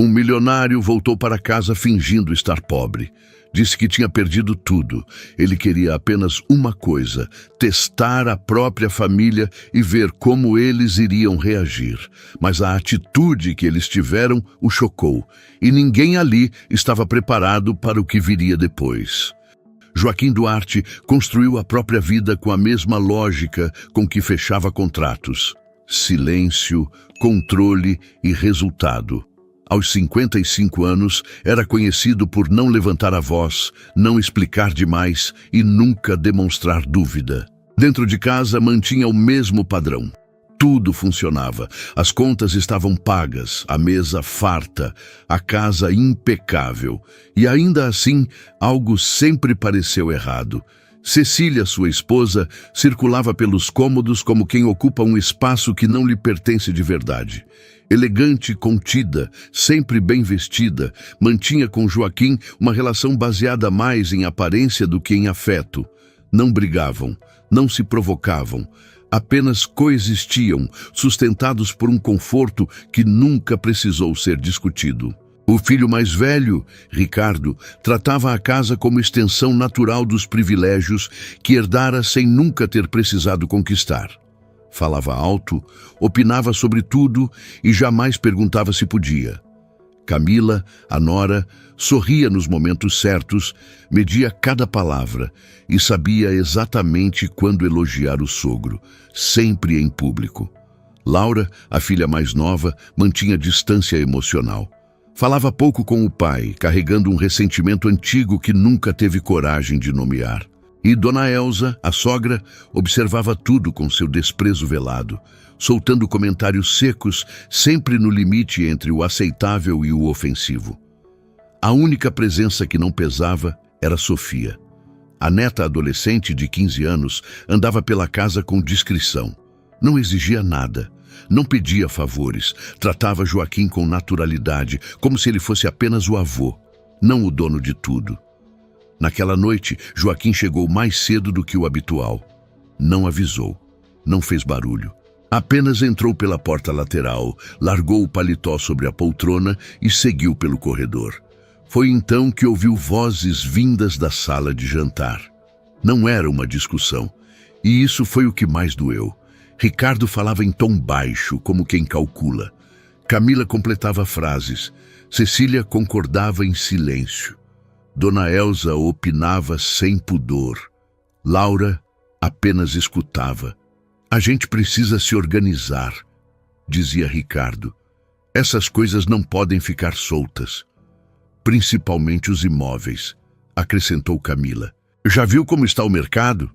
Um milionário voltou para casa fingindo estar pobre. Disse que tinha perdido tudo. Ele queria apenas uma coisa: testar a própria família e ver como eles iriam reagir. Mas a atitude que eles tiveram o chocou, e ninguém ali estava preparado para o que viria depois. Joaquim Duarte construiu a própria vida com a mesma lógica com que fechava contratos: silêncio, controle e resultado. Aos 55 anos, era conhecido por não levantar a voz, não explicar demais e nunca demonstrar dúvida. Dentro de casa, mantinha o mesmo padrão. Tudo funcionava. As contas estavam pagas, a mesa farta, a casa impecável. E ainda assim, algo sempre pareceu errado. Cecília, sua esposa, circulava pelos cômodos como quem ocupa um espaço que não lhe pertence de verdade. Elegante, contida, sempre bem vestida, mantinha com Joaquim uma relação baseada mais em aparência do que em afeto. Não brigavam, não se provocavam, apenas coexistiam, sustentados por um conforto que nunca precisou ser discutido. O filho mais velho, Ricardo, tratava a casa como extensão natural dos privilégios que herdara sem nunca ter precisado conquistar. Falava alto, opinava sobre tudo e jamais perguntava se podia. Camila, a nora, sorria nos momentos certos, media cada palavra e sabia exatamente quando elogiar o sogro, sempre em público. Laura, a filha mais nova, mantinha distância emocional. Falava pouco com o pai, carregando um ressentimento antigo que nunca teve coragem de nomear. E Dona Elza, a sogra, observava tudo com seu desprezo velado, soltando comentários secos, sempre no limite entre o aceitável e o ofensivo. A única presença que não pesava era Sofia. A neta adolescente de 15 anos andava pela casa com discrição. Não exigia nada, não pedia favores, tratava Joaquim com naturalidade, como se ele fosse apenas o avô, não o dono de tudo. Naquela noite, Joaquim chegou mais cedo do que o habitual. Não avisou, não fez barulho. Apenas entrou pela porta lateral, largou o paletó sobre a poltrona e seguiu pelo corredor. Foi então que ouviu vozes vindas da sala de jantar. Não era uma discussão, e isso foi o que mais doeu. Ricardo falava em tom baixo, como quem calcula. Camila completava frases. Cecília concordava em silêncio. Dona Elza opinava sem pudor. Laura apenas escutava. A gente precisa se organizar, dizia Ricardo. Essas coisas não podem ficar soltas. Principalmente os imóveis, acrescentou Camila. Já viu como está o mercado?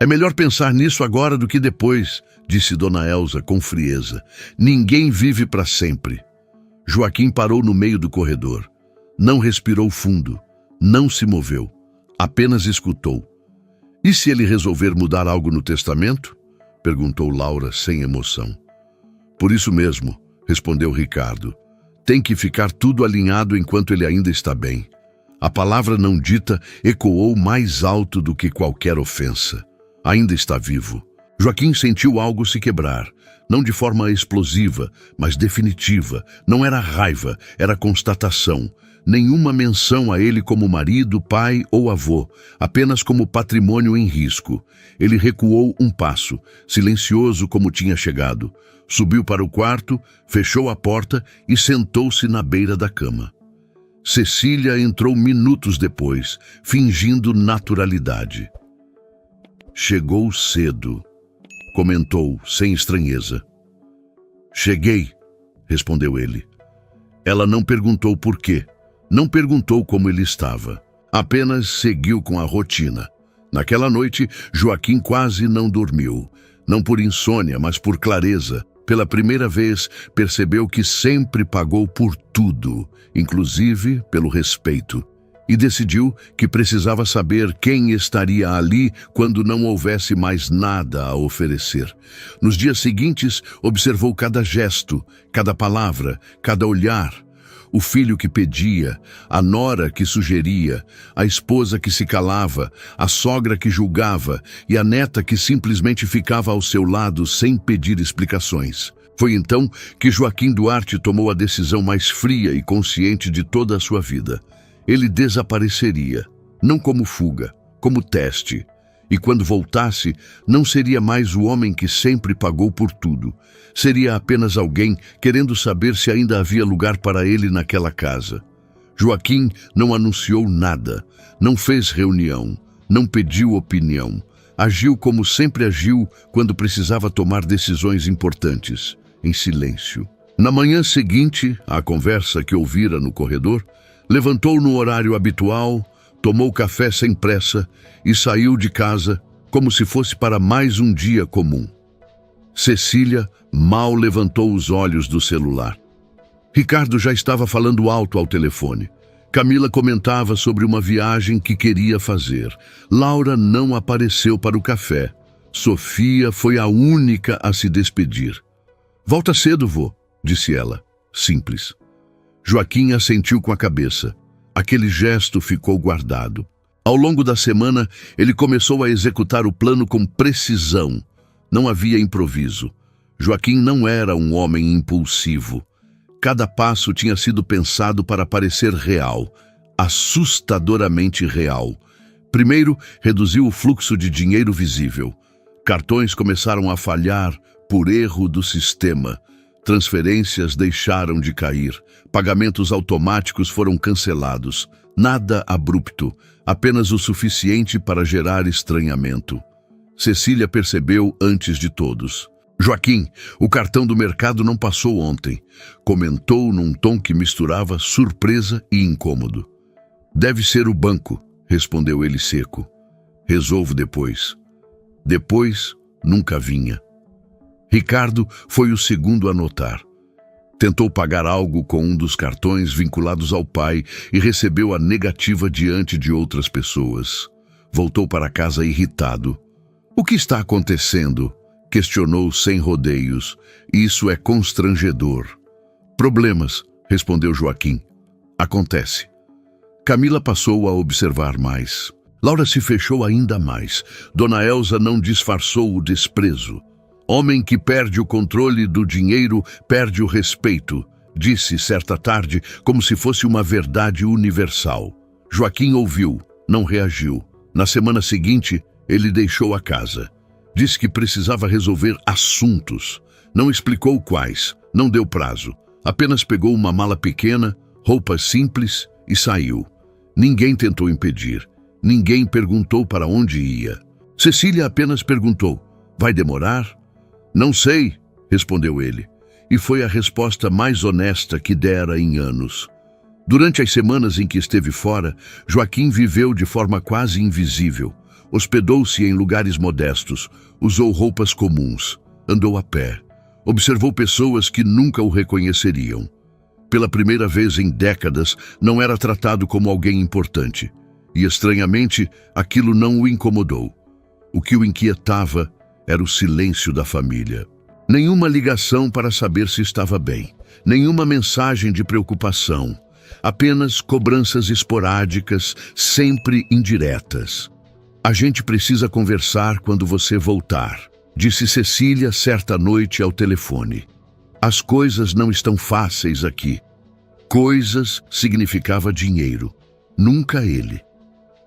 É melhor pensar nisso agora do que depois, disse Dona Elza com frieza. Ninguém vive para sempre. Joaquim parou no meio do corredor. Não respirou fundo. Não se moveu, apenas escutou. E se ele resolver mudar algo no testamento? Perguntou Laura sem emoção. Por isso mesmo, respondeu Ricardo. Tem que ficar tudo alinhado enquanto ele ainda está bem. A palavra não dita ecoou mais alto do que qualquer ofensa. Ainda está vivo. Joaquim sentiu algo se quebrar. Não de forma explosiva, mas definitiva. Não era raiva, era constatação. Nenhuma menção a ele como marido, pai ou avô, apenas como patrimônio em risco. Ele recuou um passo, silencioso como tinha chegado. Subiu para o quarto, fechou a porta e sentou-se na beira da cama. Cecília entrou minutos depois, fingindo naturalidade. Chegou cedo, comentou sem estranheza. Cheguei, respondeu ele. Ela não perguntou por quê. Não perguntou como ele estava, apenas seguiu com a rotina. Naquela noite, Joaquim quase não dormiu. Não por insônia, mas por clareza. Pela primeira vez, percebeu que sempre pagou por tudo, inclusive pelo respeito. E decidiu que precisava saber quem estaria ali quando não houvesse mais nada a oferecer. Nos dias seguintes, observou cada gesto, cada palavra, cada olhar. O filho que pedia, a nora que sugeria, a esposa que se calava, a sogra que julgava e a neta que simplesmente ficava ao seu lado sem pedir explicações. Foi então que Joaquim Duarte tomou a decisão mais fria e consciente de toda a sua vida. Ele desapareceria, não como fuga, como teste. E quando voltasse, não seria mais o homem que sempre pagou por tudo. Seria apenas alguém querendo saber se ainda havia lugar para ele naquela casa. Joaquim não anunciou nada, não fez reunião, não pediu opinião. Agiu como sempre agiu quando precisava tomar decisões importantes, em silêncio. Na manhã seguinte, à conversa que ouvira no corredor, levantou no horário habitual, tomou café sem pressa e saiu de casa como se fosse para mais um dia comum. Cecília mal levantou os olhos do celular. Ricardo já estava falando alto ao telefone. Camila comentava sobre uma viagem que queria fazer. Laura não apareceu para o café. Sofia foi a única a se despedir. "Volta cedo, vô", disse ela. Simples. Joaquim assentiu com a cabeça. Aquele gesto ficou guardado. Ao longo da semana, ele começou a executar o plano com precisão. Não havia improviso. Joaquim não era um homem impulsivo. Cada passo tinha sido pensado para parecer real, assustadoramente real. Primeiro, reduziu o fluxo de dinheiro visível. Cartões começaram a falhar por erro do sistema. Transferências deixaram de cair. Pagamentos automáticos foram cancelados. Nada abrupto, apenas o suficiente para gerar estranhamento. Cecília percebeu antes de todos. "Joaquim, o cartão do mercado não passou ontem", comentou num tom que misturava surpresa e incômodo. "Deve ser o banco", respondeu ele seco. "Resolvo depois." Depois nunca vinha. Ricardo foi o segundo a notar. Tentou pagar algo com um dos cartões vinculados ao pai e recebeu a negativa diante de outras pessoas. Voltou para casa irritado. "O que está acontecendo?" questionou sem rodeios. "Isso é constrangedor." "Problemas", respondeu Joaquim. "Acontece." Camila passou a observar mais. Laura se fechou ainda mais. Dona Elza não disfarçou o desprezo. "Homem que perde o controle do dinheiro perde o respeito", disse certa tarde como se fosse uma verdade universal. Joaquim ouviu, não reagiu. Na semana seguinte, ele deixou a casa. Disse que precisava resolver assuntos. Não explicou quais, não deu prazo. Apenas pegou uma mala pequena, roupas simples e saiu. Ninguém tentou impedir. Ninguém perguntou para onde ia. Cecília apenas perguntou: "Vai demorar?" "Não sei", respondeu ele. E foi a resposta mais honesta que dera em anos. Durante as semanas em que esteve fora, Joaquim viveu de forma quase invisível. Hospedou-se em lugares modestos, usou roupas comuns, andou a pé, observou pessoas que nunca o reconheceriam. Pela primeira vez em décadas, não era tratado como alguém importante. E, estranhamente, aquilo não o incomodou. O que o inquietava era o silêncio da família. Nenhuma ligação para saber se estava bem, nenhuma mensagem de preocupação, apenas cobranças esporádicas, sempre indiretas. "A gente precisa conversar quando você voltar", disse Cecília certa noite ao telefone. "As coisas não estão fáceis aqui." Coisas significava dinheiro, nunca ele.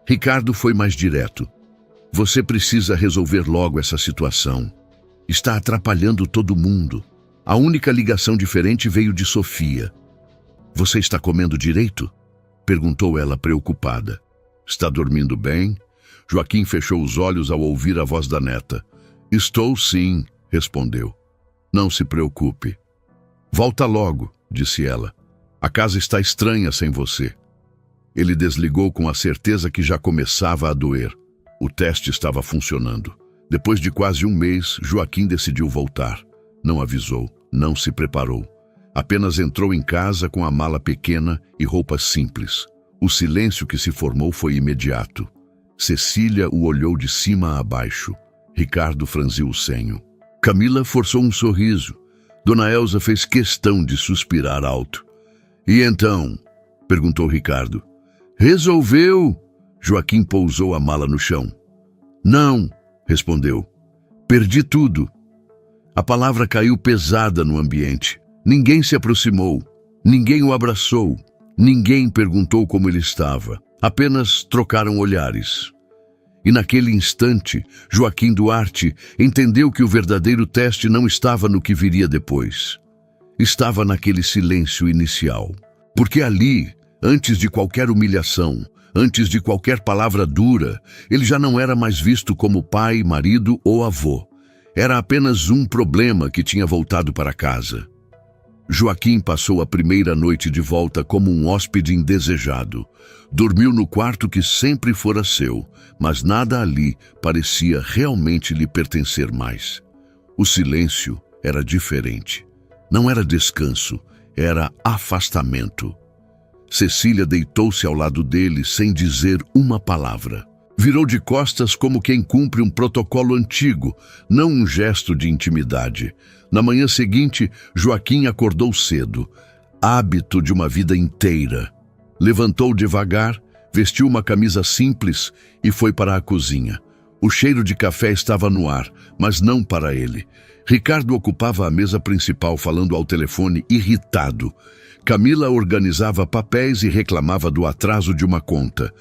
Ricardo foi mais direto. "Você precisa resolver logo essa situação. Está atrapalhando todo mundo. A única ligação diferente veio de Sofia." "Você está comendo direito?" perguntou ela preocupada. "Está dormindo bem?" Joaquim fechou os olhos ao ouvir a voz da neta. "Estou sim", respondeu. "Não se preocupe." "Volta logo", disse ela. "A casa está estranha sem você." Ele desligou com a certeza que já começava a doer. O teste estava funcionando. Depois de quase um mês, Joaquim decidiu voltar. Não avisou, não se preparou. Apenas entrou em casa com a mala pequena e roupas simples. O silêncio que se formou foi imediato. Cecília o olhou de cima a baixo. Ricardo franziu o senho. Camila forçou um sorriso. Dona Elza fez questão de suspirar alto. "E então?", perguntou Ricardo. "Resolveu?", Joaquim pousou a mala no chão. "Não", respondeu. "Perdi tudo." A palavra caiu pesada no ambiente. Ninguém se aproximou, ninguém o abraçou, ninguém perguntou como ele estava. Apenas trocaram olhares. E naquele instante, Joaquim Duarte entendeu que o verdadeiro teste não estava no que viria depois. Estava naquele silêncio inicial. Porque ali, antes de qualquer humilhação, antes de qualquer palavra dura, ele já não era mais visto como pai, marido ou avô. Era apenas um problema que tinha voltado para casa. Joaquim passou a primeira noite de volta como um hóspede indesejado. Dormiu no quarto que sempre fora seu, mas nada ali parecia realmente lhe pertencer mais. O silêncio era diferente. Não era descanso, era afastamento. Cecília deitou-se ao lado dele sem dizer uma palavra. Virou de costas como quem cumpre um protocolo antigo, não um gesto de intimidade. Na manhã seguinte, Joaquim acordou cedo, hábito de uma vida inteira. Levantou devagar, vestiu uma camisa simples e foi para a cozinha. O cheiro de café estava no ar, mas não para ele. Ricardo ocupava a mesa principal falando ao telefone, irritado. Camila organizava papéis e reclamava do atraso de uma conta.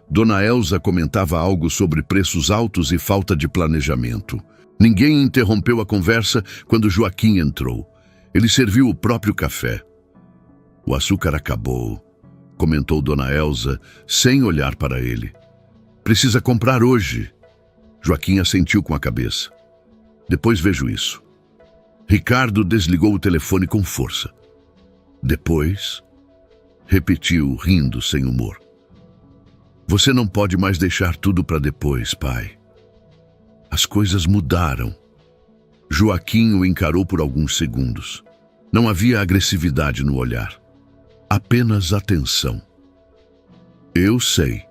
Dona Elza comentava algo sobre preços altos e falta de planejamento. Ninguém interrompeu a conversa quando Joaquim entrou. Ele serviu o próprio café. O açúcar acabou, comentou Dona Elza, sem olhar para ele. Precisa comprar hoje. Joaquim assentiu com a cabeça. Depois vejo isso. Ricardo desligou o telefone com força. Depois, repetiu, rindo sem humor. Você não pode mais deixar tudo para depois, pai. As coisas mudaram. Joaquim o encarou por alguns segundos. Não havia agressividade no olhar. Apenas atenção. Eu sei,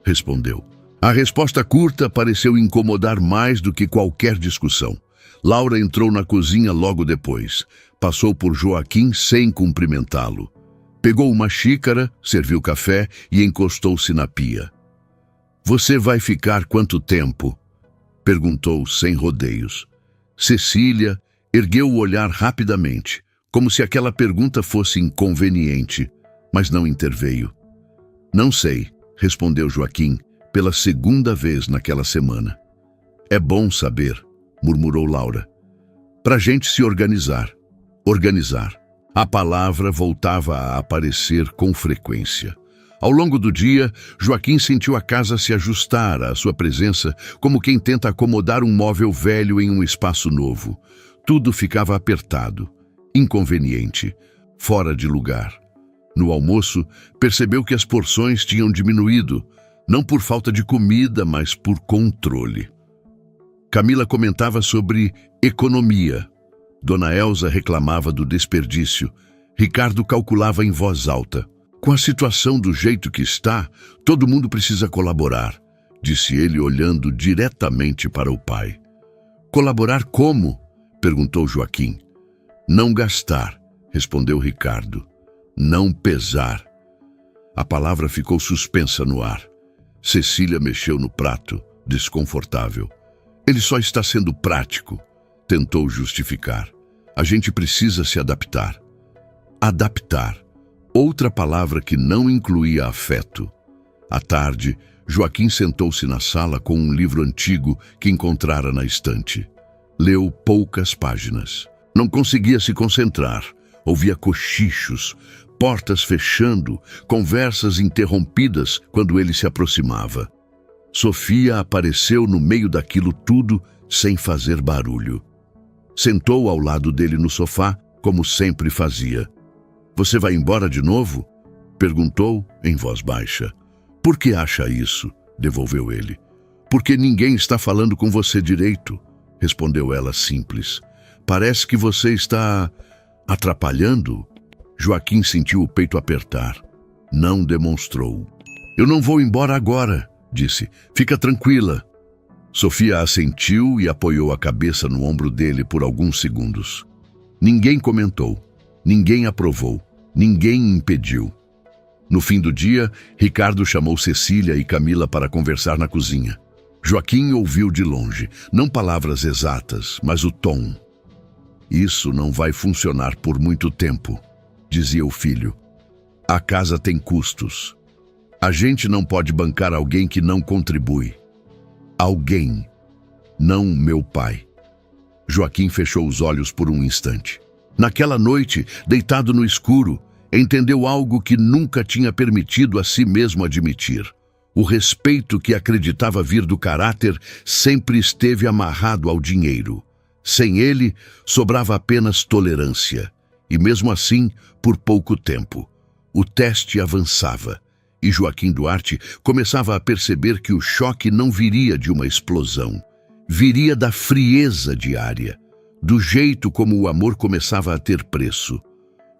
respondeu. A resposta curta pareceu incomodar mais do que qualquer discussão. Laura entrou na cozinha logo depois. Passou por Joaquim sem cumprimentá-lo. Pegou uma xícara, serviu café e encostou-se na pia. Você vai ficar quanto tempo? Perguntou sem rodeios. Cecília ergueu o olhar rapidamente, como se aquela pergunta fosse inconveniente, mas não interveio. Não sei, respondeu Joaquim, pela segunda vez naquela semana. É bom saber, murmurou Laura. Pra gente se organizar. Organizar. A palavra voltava a aparecer com frequência. Ao longo do dia, Joaquim sentiu a casa se ajustar à sua presença, como quem tenta acomodar um móvel velho em um espaço novo. Tudo ficava apertado, inconveniente, fora de lugar. No almoço, percebeu que as porções tinham diminuído, não por falta de comida, mas por controle. Camila comentava sobre economia. Dona Elza reclamava do desperdício. Ricardo calculava em voz alta. Com a situação do jeito que está, todo mundo precisa colaborar, disse ele olhando diretamente para o pai. Colaborar como? Perguntou Joaquim. Não gastar, respondeu Ricardo. Não pesar. A palavra ficou suspensa no ar. Cecília mexeu no prato, desconfortável. Ele só está sendo prático, tentou justificar. A gente precisa se adaptar. Adaptar. Outra palavra que não incluía afeto. À tarde, Joaquim sentou-se na sala com um livro antigo que encontrara na estante. Leu poucas páginas. Não conseguia se concentrar. Ouvia cochichos, portas fechando, conversas interrompidas quando ele se aproximava. Sofia apareceu no meio daquilo tudo sem fazer barulho. Sentou ao lado dele no sofá, como sempre fazia. Você vai embora de novo? Perguntou em voz baixa. Por que acha isso? Devolveu ele. Porque ninguém está falando com você direito, respondeu ela simples. Parece que você está atrapalhando? Joaquim sentiu o peito apertar. Não demonstrou. Eu não vou embora agora, disse. Fica tranquila. Sofia assentiu e apoiou a cabeça no ombro dele por alguns segundos. Ninguém comentou, ninguém aprovou, ninguém impediu. No fim do dia, Ricardo chamou Cecília e Camila para conversar na cozinha. Joaquim ouviu de longe, não palavras exatas, mas o tom. Isso não vai funcionar por muito tempo, dizia o filho. A casa tem custos. A gente não pode bancar alguém que não contribui. Alguém, não meu pai. Joaquim fechou os olhos por um instante. Naquela noite, deitado no escuro, entendeu algo que nunca tinha permitido a si mesmo admitir. O respeito que acreditava vir do caráter sempre esteve amarrado ao dinheiro. Sem ele, sobrava apenas tolerância. E mesmo assim, por pouco tempo. O teste avançava. E Joaquim Duarte começava a perceber que o choque não viria de uma explosão. Viria da frieza diária, do jeito como o amor começava a ter preço.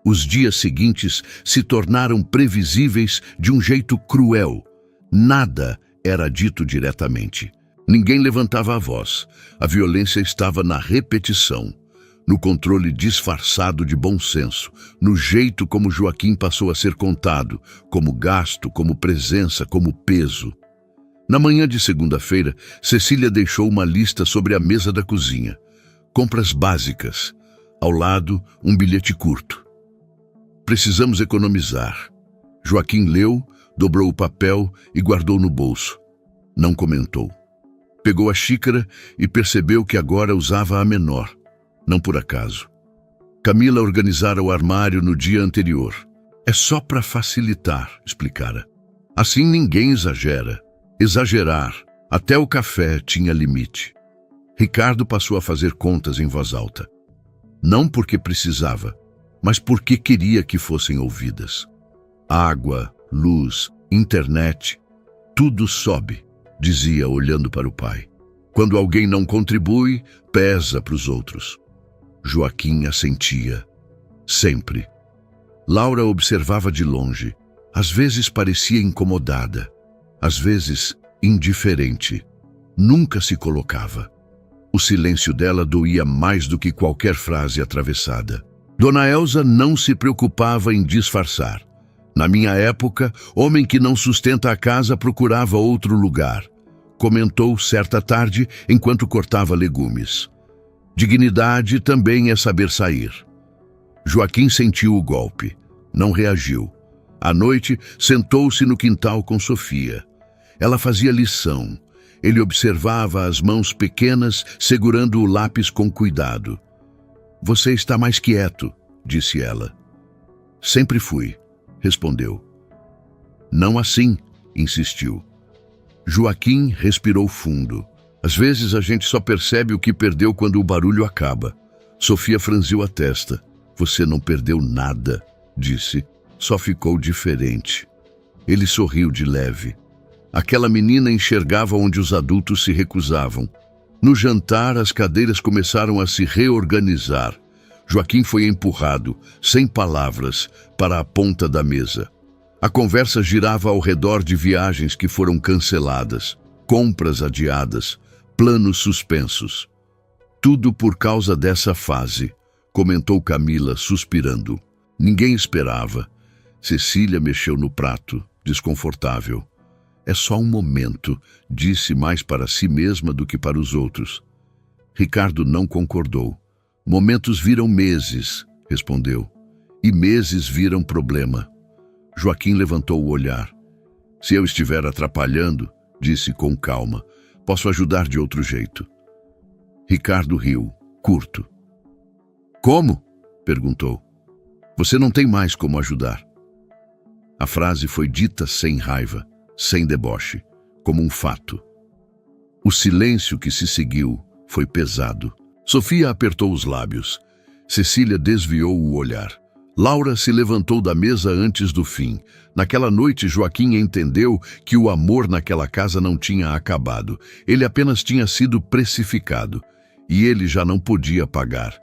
Os dias seguintes se tornaram previsíveis de um jeito cruel. Nada era dito diretamente. Ninguém levantava a voz. A violência estava na repetição, no controle disfarçado de bom senso, no jeito como Joaquim passou a ser contado, como gasto, como presença, como peso. Na manhã de segunda-feira, Cecília deixou uma lista sobre a mesa da cozinha. Compras básicas. Ao lado, um bilhete curto. Precisamos economizar. Joaquim leu, dobrou o papel e guardou no bolso. Não comentou. Pegou a xícara e percebeu que agora usava a menor. Não por acaso. Camila organizara o armário no dia anterior. É só para facilitar, explicara. Assim ninguém exagera. Exagerar, até o café tinha limite. Ricardo passou a fazer contas em voz alta. Não porque precisava, mas porque queria que fossem ouvidas. Água, luz, internet, tudo sobe, dizia olhando para o pai. Quando alguém não contribui, pesa para os outros. Joaquim assentia. Sempre. Laura observava de longe. Às vezes parecia incomodada. Às vezes indiferente. Nunca se colocava. O silêncio dela doía mais do que qualquer frase atravessada. Dona Elza não se preocupava em disfarçar. Na minha época, homem que não sustenta a casa procurava outro lugar. Comentou certa tarde enquanto cortava legumes. Dignidade também é saber sair. Joaquim sentiu o golpe. Não reagiu. À noite, sentou-se no quintal com Sofia. Ela fazia lição. Ele observava as mãos pequenas, segurando o lápis com cuidado. Você está mais quieto, disse ela. Sempre fui, respondeu. Não assim, insistiu. Joaquim respirou fundo. Às vezes a gente só percebe o que perdeu quando o barulho acaba. Sofia franziu a testa. Você não perdeu nada, disse. Só ficou diferente. Ele sorriu de leve. Aquela menina enxergava onde os adultos se recusavam. No jantar, as cadeiras começaram a se reorganizar. Joaquim foi empurrado, sem palavras, para a ponta da mesa. A conversa girava ao redor de viagens que foram canceladas, compras adiadas, planos suspensos. Tudo por causa dessa fase, comentou Camila, suspirando. Ninguém esperava. Cecília mexeu no prato, desconfortável. É só um momento, disse mais para si mesma do que para os outros. Ricardo não concordou. Momentos viram meses, respondeu. E meses viram problema. Joaquim levantou o olhar. Se eu estiver atrapalhando, disse com calma, posso ajudar de outro jeito. Ricardo riu, curto. Como? Perguntou. Você não tem mais como ajudar. A frase foi dita sem raiva, sem deboche, como um fato. O silêncio que se seguiu foi pesado. Sofia apertou os lábios. Cecília desviou o olhar. Laura se levantou da mesa antes do fim. Naquela noite, Joaquim entendeu que o amor naquela casa não tinha acabado. Ele apenas tinha sido precificado. E ele já não podia pagar.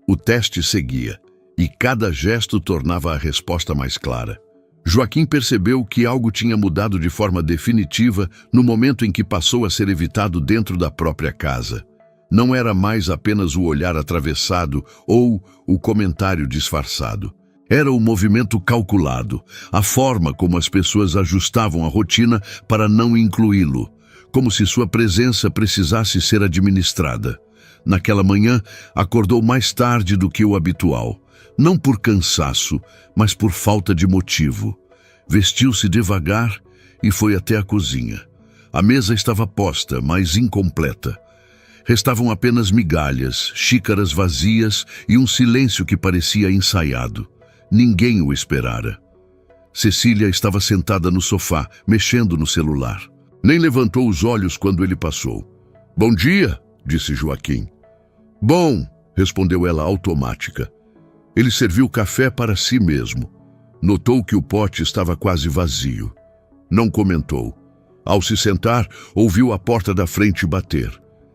O teste seguia. E cada gesto tornava a resposta mais clara. Joaquim percebeu que algo tinha mudado de forma definitiva no momento em que passou a ser evitado dentro da própria casa. Não era mais apenas o olhar atravessado ou o comentário disfarçado. Era o movimento calculado, a forma como as pessoas ajustavam a rotina para não incluí-lo, como se sua presença precisasse ser administrada. Naquela manhã, acordou mais tarde do que o habitual. Não por cansaço, mas por falta de motivo. Vestiu-se devagar e foi até a cozinha. A mesa estava posta, mas incompleta. Restavam apenas migalhas, xícaras vazias e um silêncio que parecia ensaiado. Ninguém o esperara. Cecília estava sentada no sofá, mexendo no celular. Nem levantou os olhos quando ele passou. "Bom dia", disse Joaquim. "Bom", respondeu ela automática. Ele serviu café para si mesmo. Notou que o pote estava quase vazio. Não comentou. Ao se sentar, ouviu a porta da frente bater.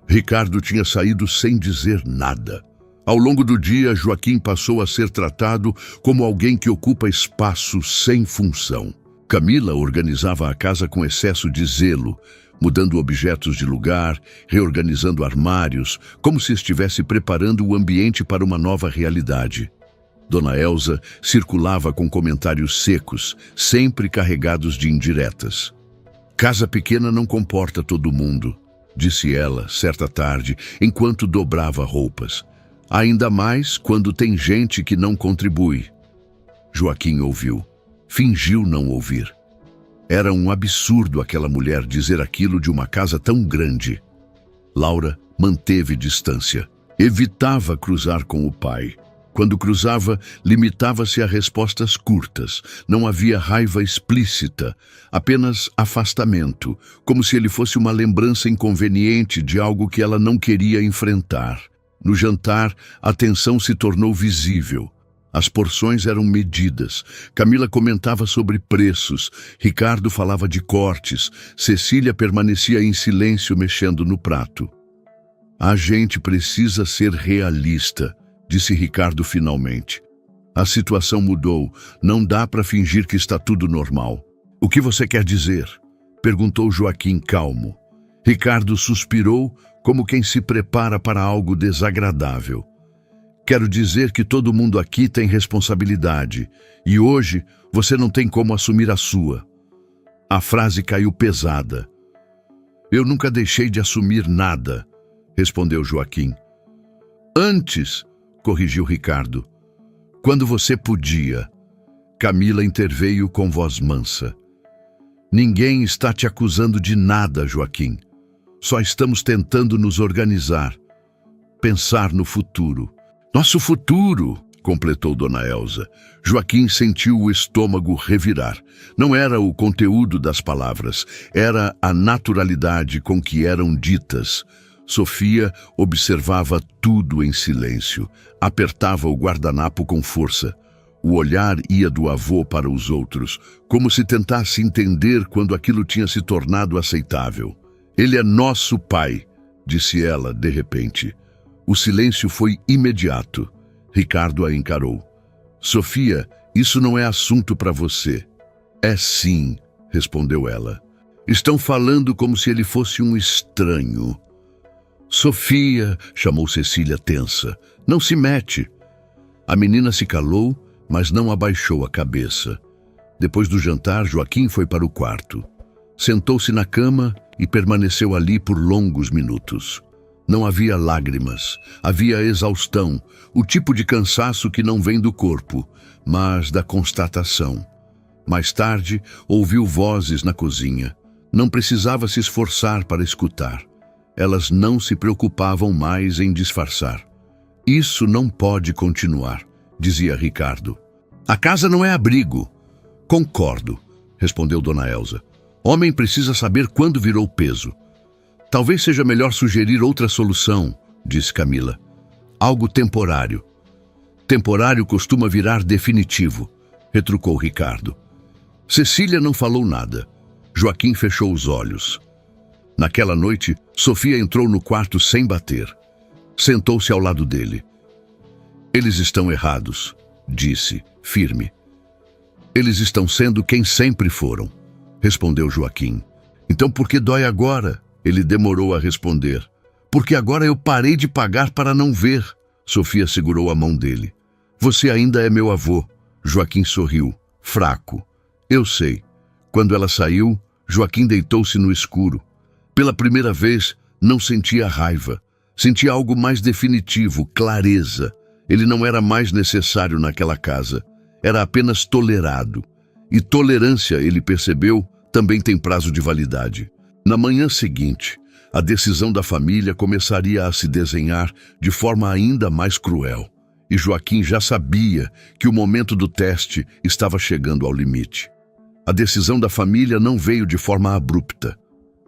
Ricardo tinha saído sem dizer nada. Ao longo do dia, Joaquim passou a ser tratado como alguém que ocupa espaço sem função. Camila organizava a casa com excesso de zelo, mudando objetos de lugar, reorganizando armários, como se estivesse preparando o ambiente para uma nova realidade. Dona Elza circulava com comentários secos, sempre carregados de indiretas. "Casa pequena não comporta todo mundo", disse ela, certa tarde, enquanto dobrava roupas. "Ainda mais quando tem gente que não contribui." Joaquim ouviu. Fingiu não ouvir. Era um absurdo aquela mulher dizer aquilo de uma casa tão grande. Laura manteve distância. Evitava cruzar com o pai. Quando cruzava, limitava-se a respostas curtas. Não havia raiva explícita, apenas afastamento, como se ele fosse uma lembrança inconveniente de algo que ela não queria enfrentar. No jantar, a tensão se tornou visível. As porções eram medidas. Camila comentava sobre preços. Ricardo falava de cortes. Cecília permanecia em silêncio, mexendo no prato. "A gente precisa ser realista", disse Ricardo finalmente. "A situação mudou. Não dá para fingir que está tudo normal." "O que você quer dizer?" perguntou Joaquim calmo. Ricardo suspirou, como quem se prepara para algo desagradável. "Quero dizer que todo mundo aqui tem responsabilidade, e hoje você não tem como assumir a sua." A frase caiu pesada. "Eu nunca deixei de assumir nada", respondeu Joaquim. "Antes", corrigiu Ricardo. "Quando você podia." Camila interveio com voz mansa. "Ninguém está te acusando de nada, Joaquim. Só estamos tentando nos organizar, pensar no futuro." "Nosso futuro", completou Dona Elza. Joaquim sentiu o estômago revirar. Não era o conteúdo das palavras, era a naturalidade com que eram ditas. Sofia observava tudo em silêncio, apertava o guardanapo com força. O olhar ia do avô para os outros, como se tentasse entender quando aquilo tinha se tornado aceitável. "Ele é nosso pai", disse ela de repente. O silêncio foi imediato. Ricardo a encarou. "Sofia, isso não é assunto para você." "É sim", respondeu ela. "Estão falando como se ele fosse um estranho." "Sofia", chamou Cecília tensa, "não se mete." A menina se calou, mas não abaixou a cabeça. Depois do jantar, Joaquim foi para o quarto. Sentou-se na cama e permaneceu ali por longos minutos. Não havia lágrimas, havia exaustão, o tipo de cansaço que não vem do corpo, mas da constatação. Mais tarde, ouviu vozes na cozinha. Não precisava se esforçar para escutar. Elas não se preocupavam mais em disfarçar. "Isso não pode continuar", dizia Ricardo. "A casa não é abrigo." "Concordo", respondeu Dona Elza. "Homem precisa saber quando virou peso." "Talvez seja melhor sugerir outra solução", disse Camila. "Algo temporário." "Temporário costuma virar definitivo", retrucou Ricardo. Cecília não falou nada. Joaquim fechou os olhos. Naquela noite, Sofia entrou no quarto sem bater. Sentou-se ao lado dele. "Eles estão errados", disse, firme. "Eles estão sendo quem sempre foram", respondeu Joaquim. "Então por que dói agora?" Ele demorou a responder. "Porque agora eu parei de pagar para não ver." Sofia segurou a mão dele. "Você ainda é meu avô." Joaquim sorriu, fraco. "Eu sei." Quando ela saiu, Joaquim deitou-se no escuro. Pela primeira vez, não sentia raiva. Sentia algo mais definitivo, clareza. Ele não era mais necessário naquela casa. Era apenas tolerado. E tolerância, ele percebeu, também tem prazo de validade. Na manhã seguinte, a decisão da família começaria a se desenhar de forma ainda mais cruel. E Joaquim já sabia que o momento do teste estava chegando ao limite. A decisão da família não veio de forma abrupta.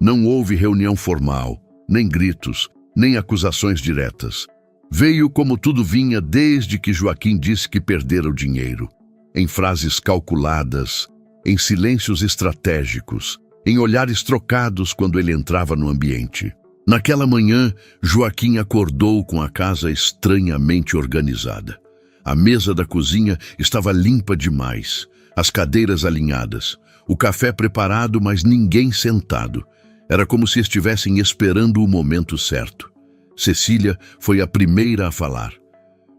Não houve reunião formal, nem gritos, nem acusações diretas. Veio como tudo vinha desde que Joaquim disse que perdera o dinheiro. Em frases calculadas, em silêncios estratégicos, em olhares trocados quando ele entrava no ambiente. Naquela manhã, Joaquim acordou com a casa estranhamente organizada. A mesa da cozinha estava limpa demais, as cadeiras alinhadas, o café preparado, mas ninguém sentado. Era como se estivessem esperando o momento certo. Cecília foi a primeira a falar.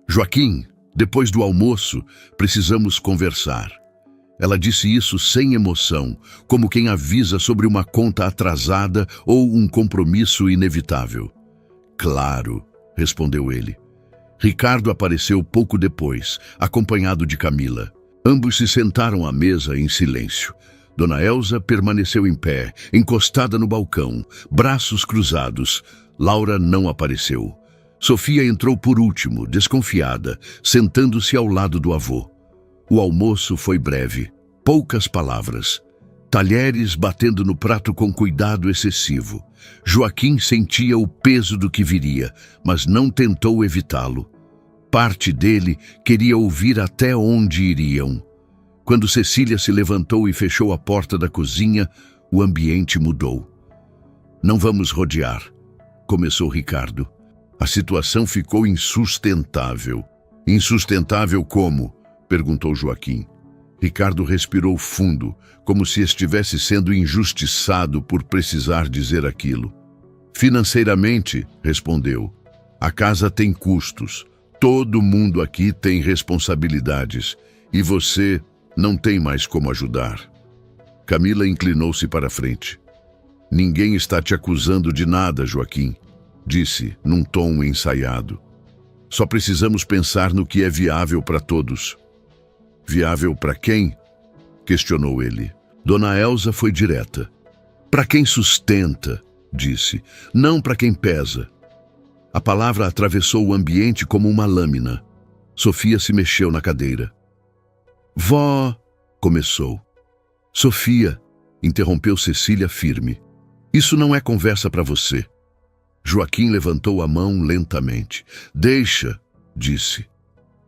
Joaquim, depois do almoço, precisamos conversar. Ela disse isso sem emoção, como quem avisa sobre uma conta atrasada ou um compromisso inevitável. Claro, respondeu ele. Ricardo apareceu pouco depois, acompanhado de Camila. Ambos se sentaram à mesa em silêncio. Dona Elza permaneceu em pé, encostada no balcão, braços cruzados. Laura não apareceu. Sofia entrou por último, desconfiada, sentando-se ao lado do avô. O almoço foi breve, poucas palavras. Talheres batendo no prato com cuidado excessivo. Joaquim sentia o peso do que viria, mas não tentou evitá-lo. Parte dele queria ouvir até onde iriam. Quando Cecília se levantou e fechou a porta da cozinha, o ambiente mudou. Não vamos rodear, começou Ricardo. A situação ficou insustentável. Insustentável como? Perguntou Joaquim. Ricardo respirou fundo, como se estivesse sendo injustiçado por precisar dizer aquilo. Financeiramente, respondeu, a casa tem custos. Todo mundo aqui tem responsabilidades. E você não tem mais como ajudar. Camila inclinou-se para a frente. Ninguém está te acusando de nada, Joaquim, disse, num tom ensaiado. Só precisamos pensar no que é viável para todos. Viável para quem? Questionou ele. Dona Elza foi direta. Para quem sustenta, disse, não para quem pesa. A palavra atravessou o ambiente como uma lâmina. Sofia se mexeu na cadeira. Vó, começou. Sofia, interrompeu Cecília firme. Isso não é conversa para você. Joaquim levantou a mão lentamente. Deixa, disse.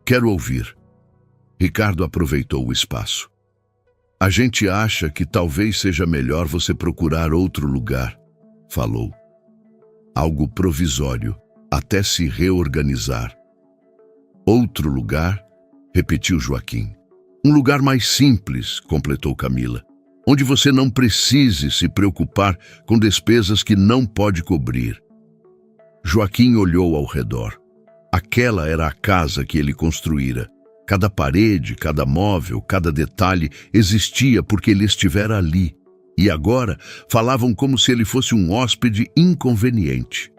Quero ouvir. Ricardo aproveitou o espaço. A gente acha que talvez seja melhor você procurar outro lugar, falou. Algo provisório, até se reorganizar. Outro lugar? Repetiu Joaquim. Um lugar mais simples, completou Camila, onde você não precise se preocupar com despesas que não pode cobrir. Joaquim olhou ao redor. Aquela era a casa que ele construíra. Cada parede, cada móvel, cada detalhe existia porque ele estivera ali. E agora falavam como se ele fosse um hóspede inconveniente.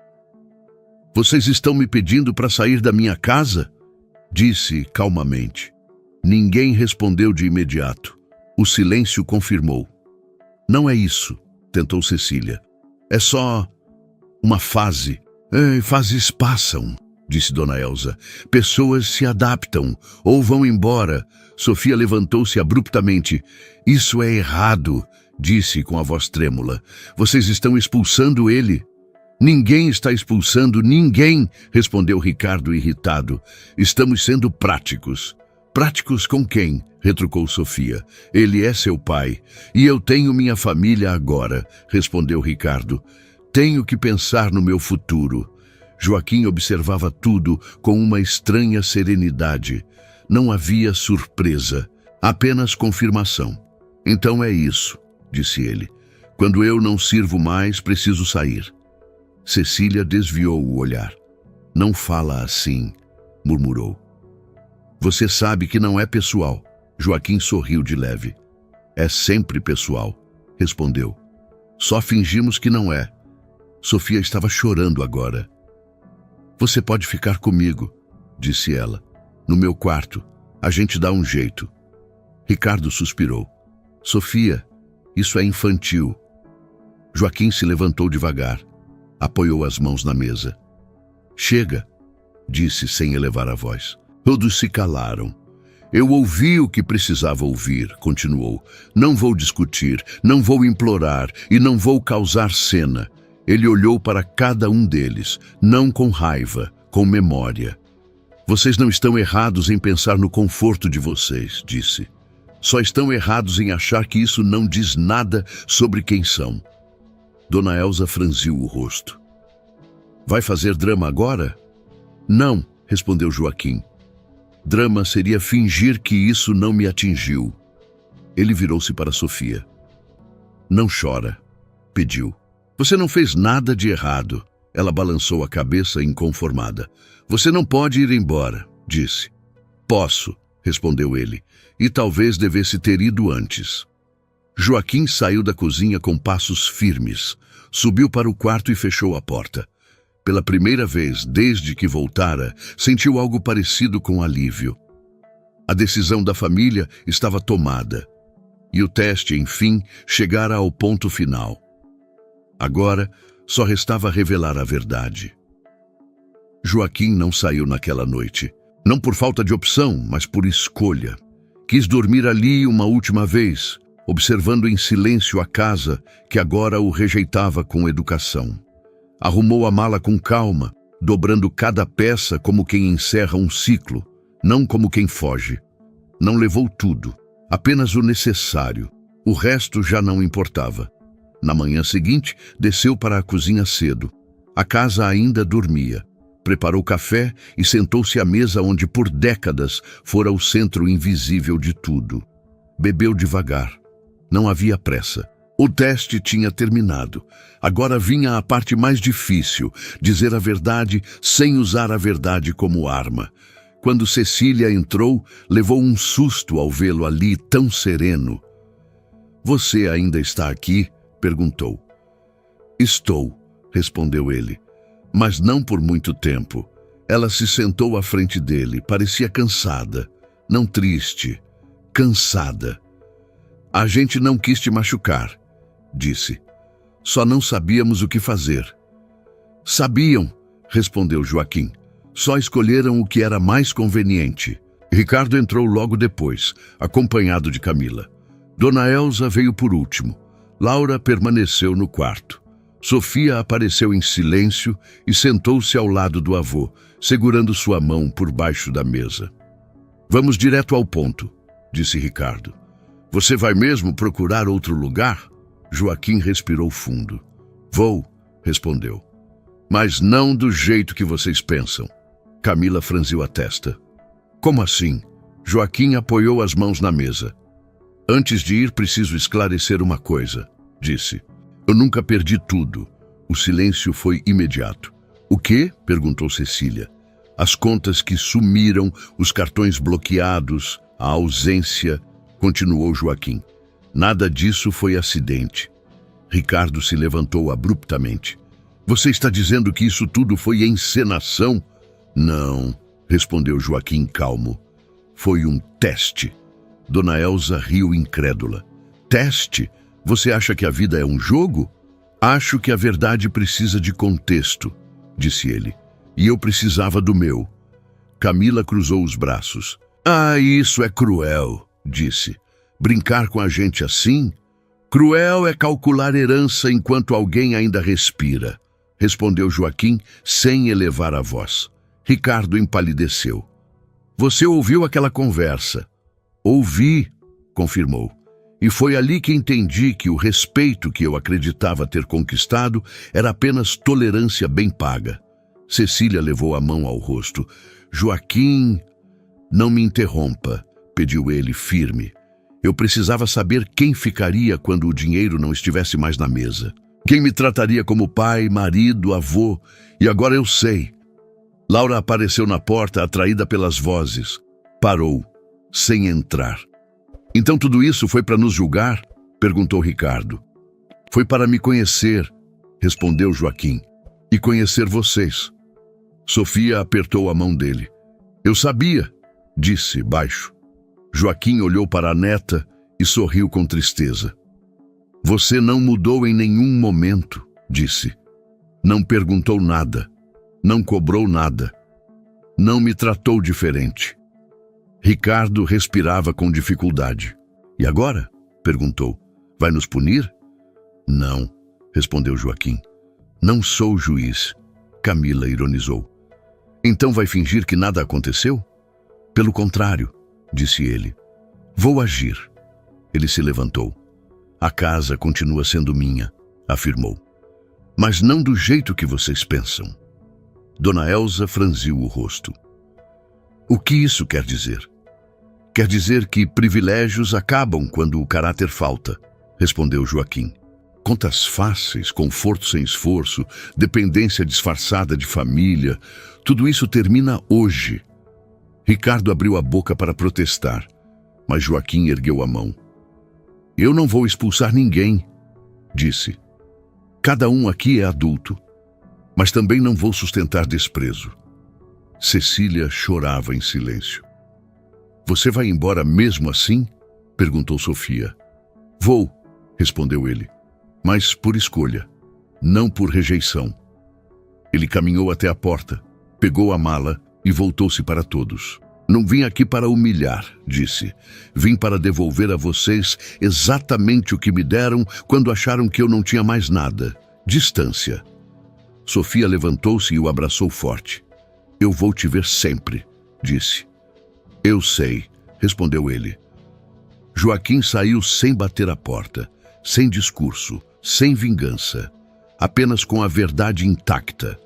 Vocês estão me pedindo para sair da minha casa? Disse calmamente. Ninguém respondeu de imediato. O silêncio confirmou. Não é isso, tentou Cecília. É só uma fase. Fases passam, disse Dona Elza. Pessoas se adaptam ou vão embora. Sofia levantou-se abruptamente. Isso é errado, disse com a voz trêmula. Vocês estão expulsando ele. Ninguém está expulsando ninguém, respondeu Ricardo irritado. Estamos sendo práticos. Práticos com quem? Retrucou Sofia. Ele é seu pai. E eu tenho minha família agora, respondeu Ricardo. Tenho que pensar no meu futuro. Joaquim observava tudo com uma estranha serenidade. Não havia surpresa, apenas confirmação. Então é isso, disse ele. Quando eu não sirvo mais, preciso sair. Cecília desviou o olhar. Não fala assim, murmurou. Você sabe que não é pessoal. Joaquim sorriu de leve. É sempre pessoal, respondeu. Só fingimos que não é. Sofia estava chorando agora. Você pode ficar comigo, disse ela. No meu quarto. A gente dá um jeito. Ricardo suspirou. Sofia, isso é infantil. Joaquim se levantou devagar. Apoiou as mãos na mesa. Chega, disse sem elevar a voz. Todos se calaram. Eu ouvi o que precisava ouvir, continuou. Não vou discutir, não vou implorar e não vou causar cena. Ele olhou para cada um deles, não com raiva, com memória. Vocês não estão errados em pensar no conforto de vocês, disse. Só estão errados em achar que isso não diz nada sobre quem são. Dona Elza franziu o rosto. Vai fazer drama agora? Não, respondeu Joaquim. Drama seria fingir que isso não me atingiu. Ele virou-se para Sofia. Não chora, pediu. Você não fez nada de errado. Ela balançou a cabeça inconformada. Você não pode ir embora, disse. Posso, respondeu ele, e talvez devesse ter ido antes. Joaquim saiu da cozinha com passos firmes, subiu para o quarto e fechou a porta. Pela primeira vez desde que voltara, sentiu algo parecido com alívio. A decisão da família estava tomada, e o teste, enfim, chegara ao ponto final. Agora, só restava revelar a verdade. Joaquim não saiu naquela noite, não por falta de opção, mas por escolha. Quis dormir ali uma última vez, observando em silêncio a casa que agora o rejeitava com educação. Arrumou a mala com calma, dobrando cada peça como quem encerra um ciclo, não como quem foge. Não levou tudo, apenas o necessário. O resto já não importava. Na manhã seguinte, desceu para a cozinha cedo. A casa ainda dormia. Preparou café e sentou-se à mesa onde por décadas fora o centro invisível de tudo. Bebeu devagar. Não havia pressa. O teste tinha terminado. Agora vinha a parte mais difícil, dizer a verdade sem usar a verdade como arma. Quando Cecília entrou, levou um susto ao vê-lo ali tão sereno. Você ainda está aqui? Perguntou. Estou, respondeu ele, mas não por muito tempo. Ela se sentou à frente dele, parecia cansada, não triste, cansada. A gente não quis te machucar, disse. Só não sabíamos o que fazer. Sabiam, respondeu Joaquim. Só escolheram o que era mais conveniente. Ricardo entrou logo depois, acompanhado de Camila. Dona Elza veio por último. Laura permaneceu no quarto. Sofia apareceu em silêncio e sentou-se ao lado do avô, segurando sua mão por baixo da mesa. Vamos direto ao ponto, disse Ricardo. Você vai mesmo procurar outro lugar? Joaquim respirou fundo. Vou, respondeu. Mas não do jeito que vocês pensam. Camila franziu a testa. Como assim? Joaquim apoiou as mãos na mesa. Antes de ir, preciso esclarecer uma coisa, disse. Eu nunca perdi tudo. O silêncio foi imediato. O quê? Perguntou Cecília. As contas que sumiram, os cartões bloqueados, a ausência, continuou Joaquim. Nada disso foi acidente. Ricardo se levantou abruptamente. Você está dizendo que isso tudo foi encenação? Não, respondeu Joaquim calmo. Foi um teste. Dona Elza riu incrédula. Teste? Você acha que a vida é um jogo? Acho que a verdade precisa de contexto, disse ele. E eu precisava do meu. Camila cruzou os braços. Ah, isso é cruel, disse. Brincar com a gente assim? Cruel é calcular herança enquanto alguém ainda respira, respondeu Joaquim sem elevar a voz. Ricardo empalideceu. Você ouviu aquela conversa? Ouvi, confirmou. E foi ali que entendi que o respeito que eu acreditava ter conquistado era apenas tolerância bem paga. Cecília levou a mão ao rosto. Joaquim, não me interrompa, pediu ele firme. Eu precisava saber quem ficaria quando o dinheiro não estivesse mais na mesa. Quem me trataria como pai, marido, avô. E agora eu sei. Laura apareceu na porta, atraída pelas vozes. Parou, sem entrar. Então tudo isso foi para nos julgar? Perguntou Ricardo. Foi para me conhecer, respondeu Joaquim. E conhecer vocês. Sofia apertou a mão dele. Eu sabia, disse baixo. Joaquim olhou para a neta e sorriu com tristeza. Você não mudou em nenhum momento, disse. Não perguntou nada, não cobrou nada, não me tratou diferente. Ricardo respirava com dificuldade. E agora? Perguntou. Vai nos punir? Não, respondeu Joaquim. Não sou juiz, Camila ironizou. Então vai fingir que nada aconteceu? Pelo contrário, disse ele. Vou agir. Ele se levantou. A casa continua sendo minha, afirmou. Mas não do jeito que vocês pensam. Dona Elza franziu o rosto. O que isso quer dizer? Quer dizer que privilégios acabam quando o caráter falta, respondeu Joaquim. Contas fáceis, conforto sem esforço, dependência disfarçada de família, tudo isso termina hoje. Ricardo abriu a boca para protestar, mas Joaquim ergueu a mão. Eu não vou expulsar ninguém, disse. Cada um aqui é adulto, mas também não vou sustentar desprezo. Cecília chorava em silêncio. Você vai embora mesmo assim? Perguntou Sofia. Vou, respondeu ele, mas por escolha, não por rejeição. Ele caminhou até a porta, pegou a mala e voltou-se para todos. Não vim aqui para humilhar, disse. Vim para devolver a vocês exatamente o que me deram quando acharam que eu não tinha mais nada. Distância. Sofia levantou-se e o abraçou forte. Eu vou te ver sempre, disse. Eu sei, respondeu ele. Joaquim saiu sem bater a porta, sem discurso, sem vingança, apenas com a verdade intacta.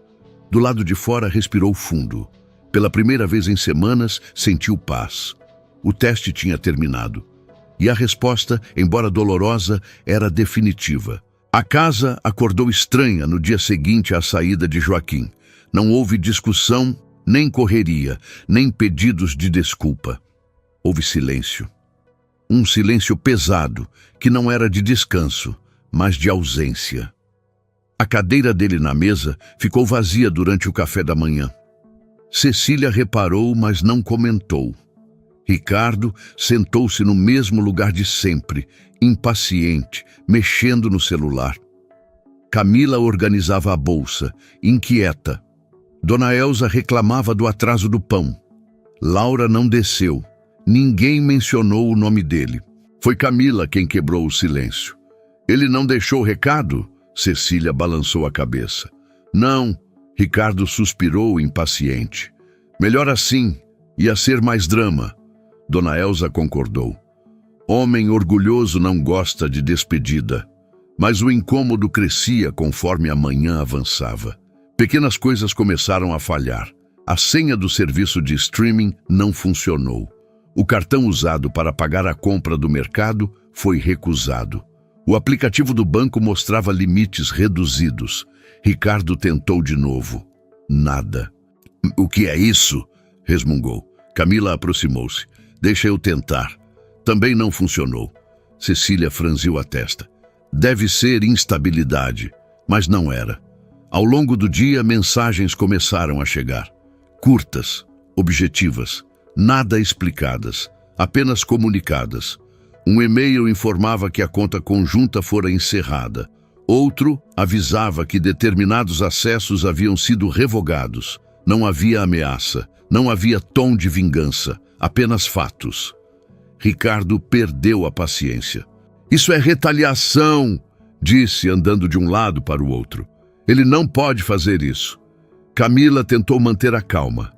Do lado de fora respirou fundo. Pela primeira vez em semanas, sentiu paz. O teste tinha terminado. E a resposta, embora dolorosa, era definitiva. A casa acordou estranha no dia seguinte à saída de Joaquim. Não houve discussão, nem correria, nem pedidos de desculpa. Houve silêncio. Um silêncio pesado, que não era de descanso, mas de ausência. A cadeira dele na mesa ficou vazia durante o café da manhã. Cecília reparou, mas não comentou. Ricardo sentou-se no mesmo lugar de sempre, impaciente, mexendo no celular. Camila organizava a bolsa, inquieta. Dona Elza reclamava do atraso do pão. Laura não desceu. Ninguém mencionou o nome dele. Foi Camila quem quebrou o silêncio. Ele não deixou recado? Cecília balançou a cabeça. Não. Ricardo suspirou impaciente. Melhor assim, ia ser mais drama. Dona Elza concordou. Homem orgulhoso não gosta de despedida. Mas o incômodo crescia conforme a manhã avançava. Pequenas coisas começaram a falhar. A senha do serviço de streaming não funcionou. O cartão usado para pagar a compra do mercado foi recusado. O aplicativo do banco mostrava limites reduzidos. Ricardo tentou de novo. Nada. O que é isso? Resmungou. Camila aproximou-se. Deixa eu tentar. Também não funcionou. Cecília franziu a testa. Deve ser instabilidade, mas não era. Ao longo do dia, mensagens começaram a chegar. Curtas, objetivas, nada explicadas, apenas comunicadas. Um e-mail informava que a conta conjunta fora encerrada. Outro avisava que determinados acessos haviam sido revogados. Não havia ameaça, não havia tom de vingança, apenas fatos. Ricardo perdeu a paciência. Isso é retaliação, disse, andando de um lado para o outro. Ele não pode fazer isso. Camila tentou manter a calma.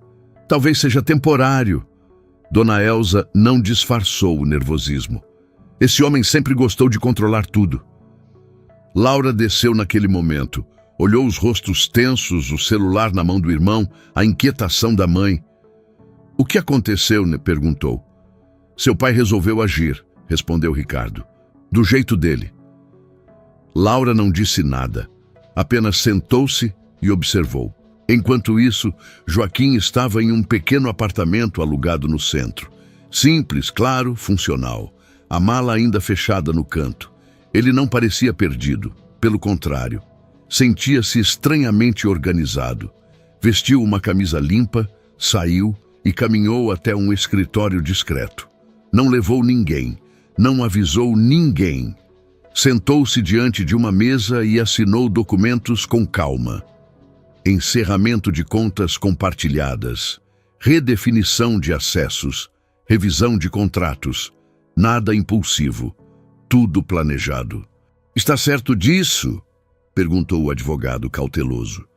Talvez seja temporário. Dona Elza não disfarçou o nervosismo. Esse homem sempre gostou de controlar tudo. Laura desceu naquele momento. Olhou os rostos tensos, o celular na mão do irmão, a inquietação da mãe. O que aconteceu? Perguntou. Seu pai resolveu agir, respondeu Ricardo. Do jeito dele. Laura não disse nada. Apenas sentou-se e observou. Enquanto isso, Joaquim estava em um pequeno apartamento alugado no centro. Simples, claro, funcional. A mala ainda fechada no canto. Ele não parecia perdido. Pelo contrário, sentia-se estranhamente organizado. Vestiu uma camisa limpa, saiu e caminhou até um escritório discreto. Não levou ninguém, não avisou ninguém. Sentou-se diante de uma mesa e assinou documentos com calma. Encerramento de contas compartilhadas, redefinição de acessos, revisão de contratos, nada impulsivo, tudo planejado. "Está certo disso?" perguntou o advogado cauteloso.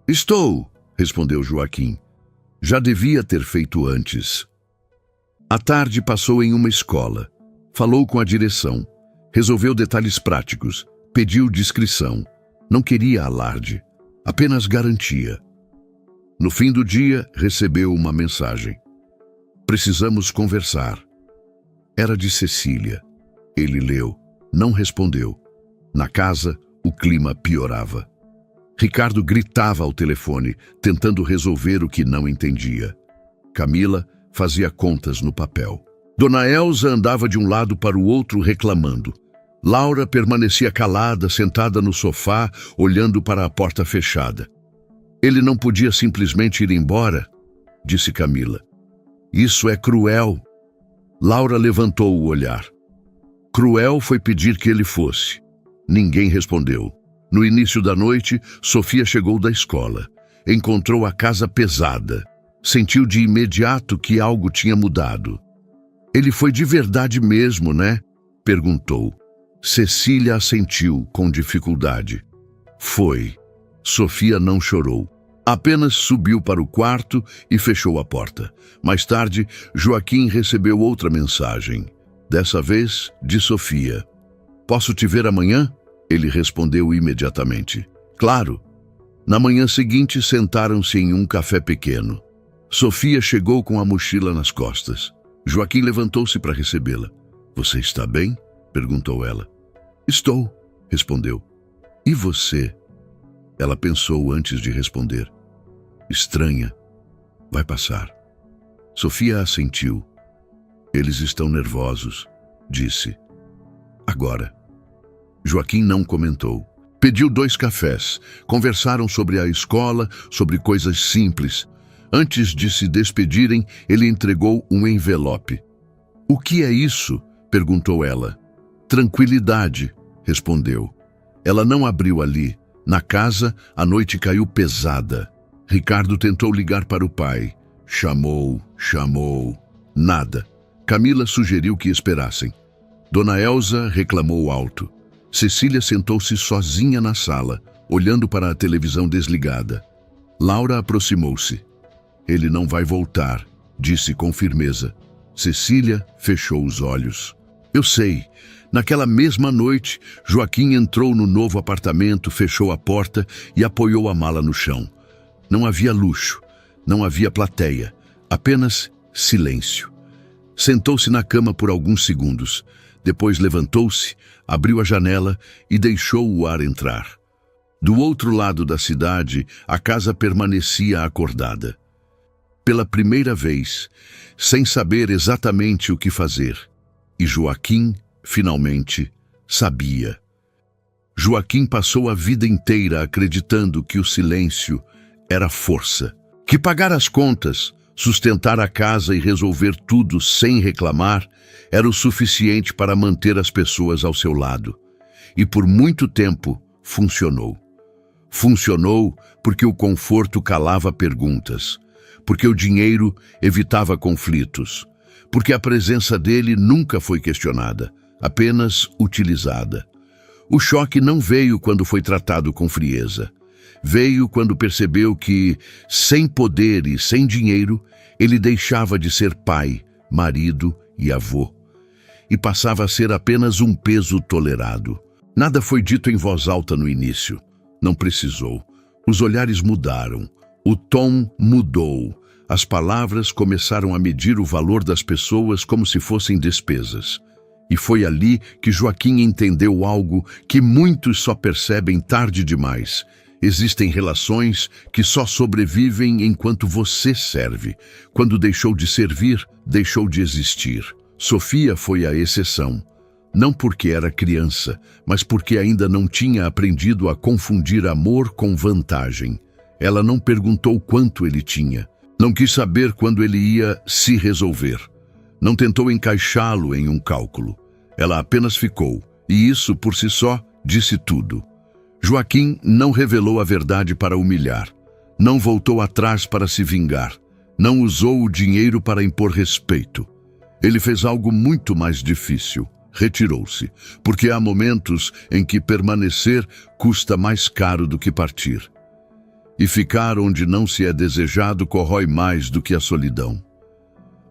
"Estou", respondeu Joaquim. Já devia ter feito antes. A tarde passou em uma escola. Falou com a direção. Resolveu detalhes práticos. Pediu discrição. Não queria alarde. Apenas garantia. No fim do dia, recebeu uma mensagem. "Precisamos conversar." Era de Cecília. Ele leu. Não respondeu. Na casa, o clima piorava. Ricardo gritava ao telefone, tentando resolver o que não entendia. Camila fazia contas no papel. Dona Elza andava de um lado para o outro reclamando. Laura permanecia calada, sentada no sofá, olhando para a porta fechada. "Ele não podia simplesmente ir embora", disse Camila. "Isso é cruel." Laura levantou o olhar. Cruel foi pedir que ele fosse. Ninguém respondeu. No início da noite, Sofia chegou da escola. Encontrou a casa pesada. Sentiu de imediato que algo tinha mudado. "Ele foi de verdade mesmo, né?" perguntou. Cecília assentiu com dificuldade. "Foi." Sofia não chorou. Apenas subiu para o quarto e fechou a porta. Mais tarde, Joaquim recebeu outra mensagem. Dessa vez, de Sofia. "Posso te ver amanhã?" Ele respondeu imediatamente. "Claro." Na manhã seguinte, sentaram-se em um café pequeno. Sofia chegou com a mochila nas costas. Joaquim levantou-se para recebê-la. "Você está bem?" perguntou ela. "Estou", respondeu. "E você?" Ela pensou antes de responder. "Estranha. Vai passar." Sofia assentiu. "Eles estão nervosos", disse. "Agora." Joaquim não comentou. Pediu 2 cafés. Conversaram sobre a escola, sobre coisas simples. Antes de se despedirem, ele entregou um envelope. "O que é isso?" perguntou ela. "Tranquilidade", respondeu. Ela não abriu ali. Na casa, a noite caiu pesada. Ricardo tentou ligar para o pai. Chamou. Nada. Camila sugeriu que esperassem. Dona Elza reclamou alto. Cecília sentou-se sozinha na sala, olhando para a televisão desligada. Laura aproximou-se. "Ele não vai voltar", disse com firmeza. Cecília fechou os olhos. "Eu sei." Naquela mesma noite, Joaquim entrou no novo apartamento, fechou a porta e apoiou a mala no chão. Não havia luxo, não havia plateia, apenas silêncio. Sentou-se na cama por alguns segundos. Depois levantou-se, abriu a janela e deixou o ar entrar. Do outro lado da cidade, a casa permanecia acordada. Pela primeira vez, sem saber exatamente o que fazer. E Joaquim, finalmente, sabia. Joaquim passou a vida inteira acreditando que o silêncio era força. Que pagar as contas, sustentar a casa e resolver tudo sem reclamar era o suficiente para manter as pessoas ao seu lado. E por muito tempo funcionou. Funcionou porque o conforto calava perguntas, porque o dinheiro evitava conflitos, porque a presença dele nunca foi questionada, apenas utilizada. O choque não veio quando foi tratado com frieza. Veio quando percebeu que, sem poder e sem dinheiro, ele deixava de ser pai, marido e avô. E passava a ser apenas um peso tolerado. Nada foi dito em voz alta no início. Não precisou. Os olhares mudaram. O tom mudou. As palavras começaram a medir o valor das pessoas como se fossem despesas. E foi ali que Joaquim entendeu algo que muitos só percebem tarde demais. Existem relações que só sobrevivem enquanto você serve. Quando deixou de servir, deixou de existir. Sofia foi a exceção. Não porque era criança, mas porque ainda não tinha aprendido a confundir amor com vantagem. Ela não perguntou quanto ele tinha. Não quis saber quando ele ia se resolver. Não tentou encaixá-lo em um cálculo. Ela apenas ficou, e isso, por si só, disse tudo. Joaquim não revelou a verdade para humilhar. Não voltou atrás para se vingar. Não usou o dinheiro para impor respeito. Ele fez algo muito mais difícil. Retirou-se, porque há momentos em que permanecer custa mais caro do que partir. E ficar onde não se é desejado corrói mais do que a solidão.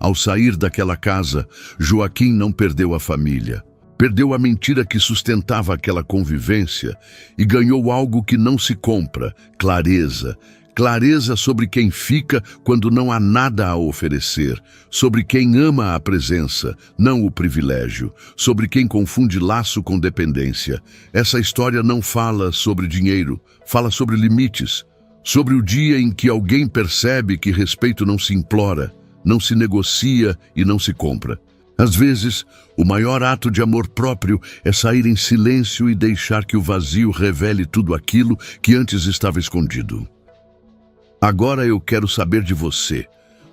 Ao sair daquela casa, Joaquim não perdeu a família. Perdeu a mentira que sustentava aquela convivência e ganhou algo que não se compra: clareza. Clareza sobre quem fica quando não há nada a oferecer, sobre quem ama a presença, não o privilégio, sobre quem confunde laço com dependência. Essa história não fala sobre dinheiro, fala sobre limites, sobre o dia em que alguém percebe que respeito não se implora, não se negocia e não se compra. Às vezes, o maior ato de amor próprio é sair em silêncio e deixar que o vazio revele tudo aquilo que antes estava escondido. Agora eu quero saber de você.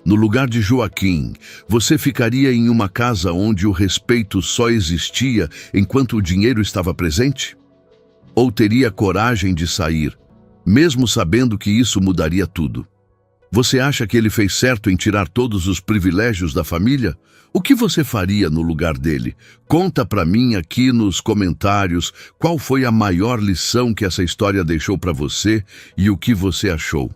No lugar de Joaquim, você ficaria em uma casa onde o respeito só existia enquanto o dinheiro estava presente? Ou teria coragem de sair, mesmo sabendo que isso mudaria tudo? Você acha que ele fez certo em tirar todos os privilégios da família? O que você faria no lugar dele? Conta pra mim aqui nos comentários qual foi a maior lição que essa história deixou para você e o que você achou.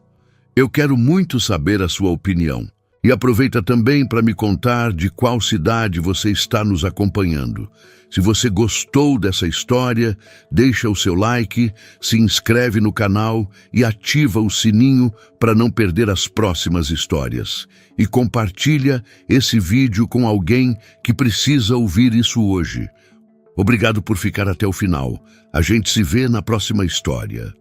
Eu quero muito saber a sua opinião. E aproveita também para me contar de qual cidade você está nos acompanhando. Se você gostou dessa história, deixa o seu like, se inscreve no canal e ativa o sininho para não perder as próximas histórias. E compartilha esse vídeo com alguém que precisa ouvir isso hoje. Obrigado por ficar até o final. A gente se vê na próxima história.